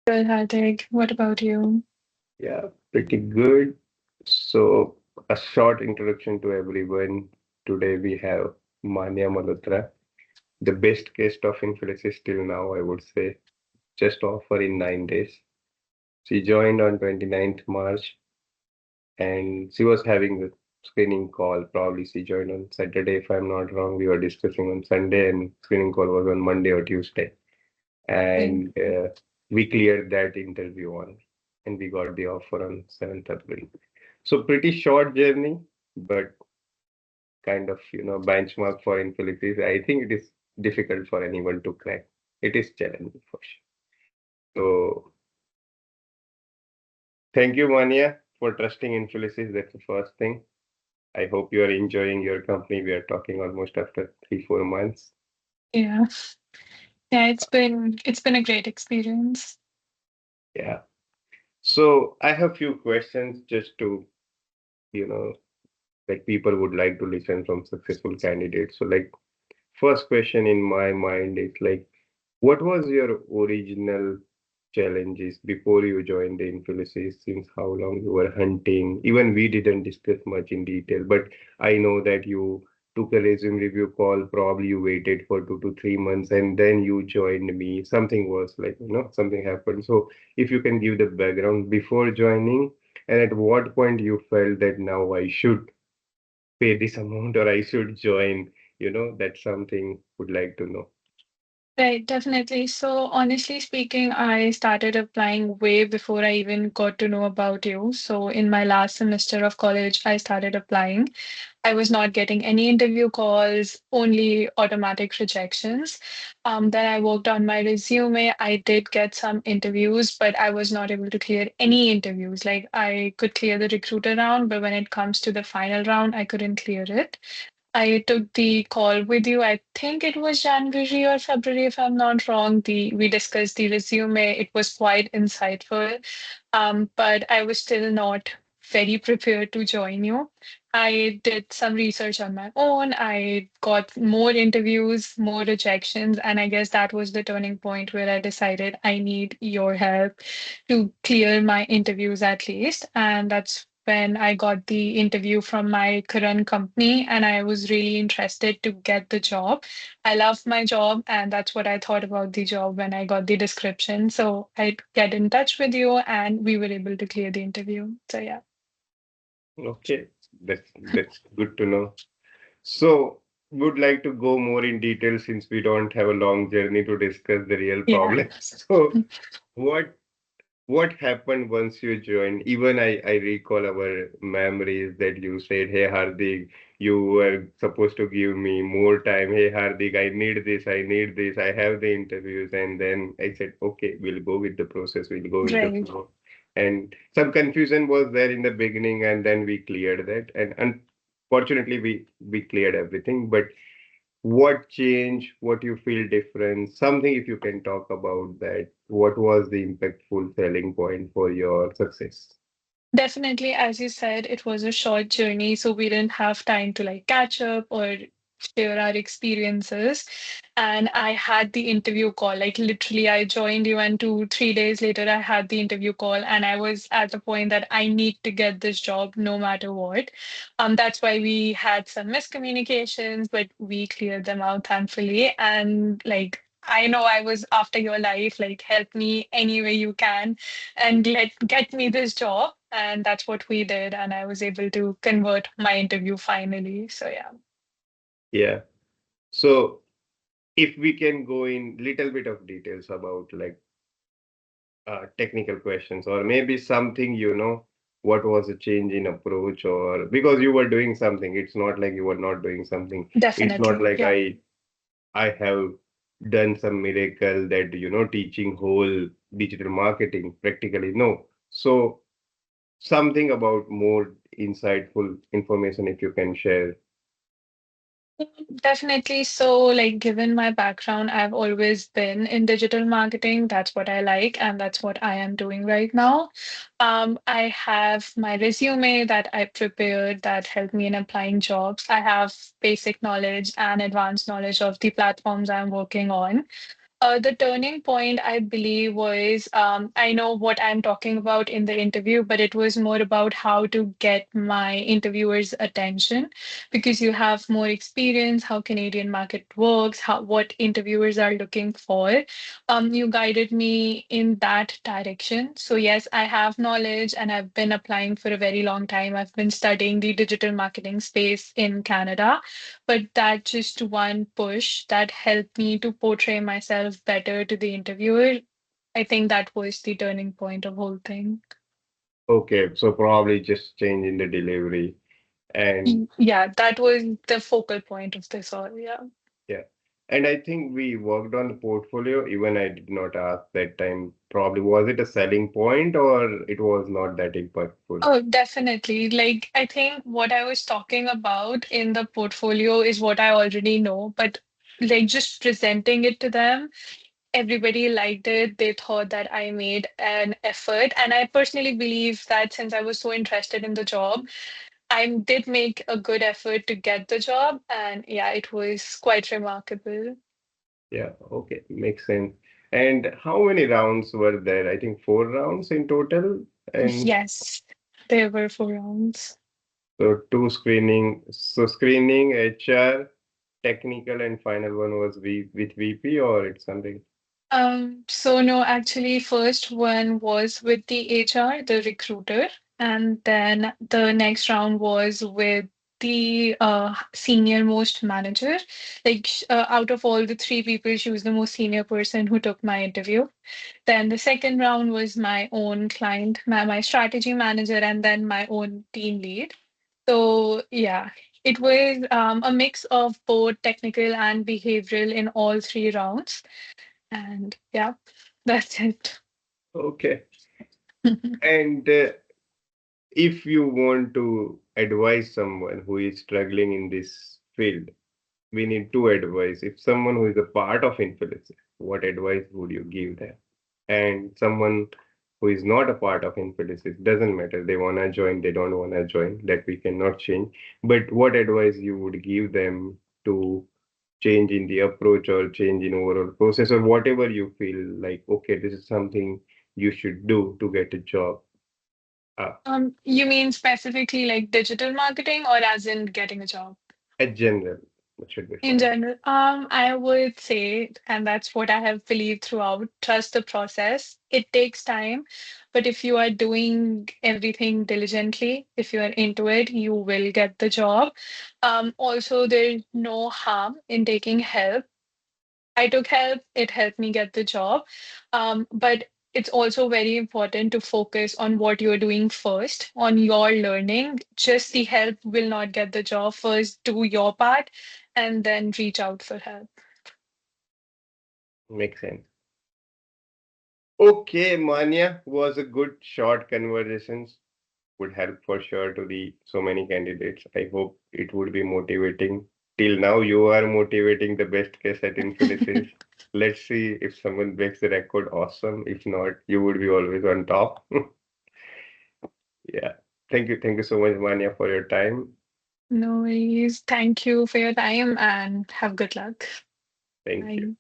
Good, Hardik. What about you? Yeah, pretty good. So, a short introduction to everyone. Today we have Manya Malhotra, the best guest of Infilysis till now, I would say, just offer in 9 days. She joined on 29th March and she was having the screening call. Probably she joined on Saturday, if I'm not wrong. We were discussing on Sunday and screening call was on Monday or Tuesday. Right. And we cleared that interview on and we got the offer on 7th April. So pretty short journey, but kind of, benchmark for Infilysis. I think it is difficult for anyone to crack. It is challenging for sure. So thank you, Mania, for trusting Infilysis. That's the first thing. I hope you are enjoying your company. We are talking almost after 3, 4 months. Yeah. Yeah, it's been a great experience. Yeah. So I have few questions just to, you know, like people would like to listen from successful candidates. So like first question in my mind is like, what was your original challenges before you joined the Infilysis? Since how long you were hunting? Even we didn't discuss much in detail, but I know that you took a resume review call. Probably you waited for 2 to 3 months and then you joined me. Something was like, something happened. So if you can give the background before joining and at what point you felt that now I should pay this amount or I should join, that's something would like to know. Right, definitely. So, honestly speaking, I started applying way before I even got to know about you. So, in my last semester of college, I started applying. I was not getting any interview calls, only automatic rejections. Then I worked on my resume. I did get some interviews, but I was not able to clear any interviews. Like I could clear the recruiter round, but when it comes to the final round, I couldn't clear it. I took the call with you. I think it was January or February, if I'm not wrong. We discussed the resume. It was quite insightful, but I was still not very prepared to join you. I did some research on my own. I got more interviews, more rejections, and I guess that was the turning point where I decided I need your help to clear my interviews at least. And that's when I got the interview from my current company, and I was really interested to get the job. I loved my job, and that's what I thought about the job when I got the description. So I get in touch with you, and we were able to clear the interview. So yeah. Okay, that's good to know. So, would like to go more in detail since we don't have a long journey to discuss the real Yeah. problems. So, what what happened once you joined? Even I recall our memories that you said, "Hey Hardik, you were supposed to give me more time. Hey Hardik, I need this, I have the interviews." And then I said, "Okay, we'll go with the process, we'll go with the Right. flow." And some confusion was there in the beginning, and then we cleared that. And unfortunately, we cleared everything. But what changed? What you feel different? Something if you can talk about that. What was the impactful selling point for your success? Definitely, as you said, it was a short journey, so we didn't have time to like catch up or share our experiences. And I had the interview call, like literally, I joined you, and 2, 3 days later, I had the interview call, and I was at the point that I need to get this job no matter what. That's why we had some miscommunications, but we cleared them out thankfully. And like, I know I was after your life, like, help me any way you can and get me this job. And that's what we did. And I was able to convert my interview finally. So yeah. Yeah. So if we can go in little bit of details about like technical questions or maybe something, what was a change in approach or because you were doing something. It's not like you were not doing something. It's not Definitely. like Yeah. I have done some miracle that, teaching whole digital marketing practically. No. So something about more insightful information if you can share. Definitely. So, like, given my background, I've always been in digital marketing. That's what I like, and that's what I am doing right now. I have my resume that I prepared that helped me in applying jobs. I have basic knowledge and advanced knowledge of the platforms I'm working on. The turning point, I believe, was I know what I'm talking about in the interview, but it was more about how to get my interviewers' attention because you have more experience, how Canadian market works, how what interviewers are looking for. You guided me in that direction. So yes, I have knowledge and I've been applying for a very long time. I've been studying the digital marketing space in Canada, but that just one push that helped me to portray myself better to the interviewer. I think that was the turning point of whole thing. Okay, so probably just change in the delivery. And Yeah, that was the focal point of this all. Yeah. yeah. And I think we worked on the portfolio. Even I did not ask that time. Probably was it a selling point or it was not that impactful? Oh, definitely. Like, I think what I was talking about in the portfolio is what I already know, but like just presenting it to them, everybody liked it. They thought that I made an effort. And I personally believe that since I was so interested in the job, I did make a good effort to get the job. And yeah, it was quite remarkable. Yeah, okay, makes sense. And how many rounds were there? I think 4 rounds in total. And Yes, there were 4 rounds. so two screening. So screening, HR, technical, and final one was with VP or it's something. So no, actually, first one was with the HR, the recruiter, and then the next round was with the senior most manager. Like out of all the three people, she was the most senior person who took my interview. Then the second round was my own client, my strategy manager, and then my own team lead. So yeah, it was a mix of both technical and behavioral in all 3 rounds. And yeah, that's it. Okay. And if you want to advise someone who is struggling in this field, we need two advice. If someone who is a part of Infilysis, what advice would you give them? And someone who is not a part of Infilysis, doesn't matter. They wanna join, they don't wanna join. That we cannot change. But what advice you would give them to change in the approach or change in overall process or whatever you feel like, okay, this is something you should do to get a job. Uh, You mean specifically like digital marketing or as in getting a job? at general, that should be In fine. general, I would say, and that's what I have believed throughout, trust the process. It takes time, but if you are doing everything diligently, if you are into it, you will get the job. Also, there's no harm in taking help. I took help, it helped me get the job. But it's also very important to focus on what you're doing first, on your learning. Just the help will not get the job. First, do your part and then reach out for help. Makes sense. Okay, Manya, was a good short conversations. Would help for sure to the so many candidates. I hope it would be motivating. Till now, you are motivating the best case at Infilysis. Let's see if someone breaks the record. Awesome. If not, you would be always on top. Yeah. Thank you so much, Manya, for your time. No worries. Thank you for your time and have good luck. Thank you. Bye.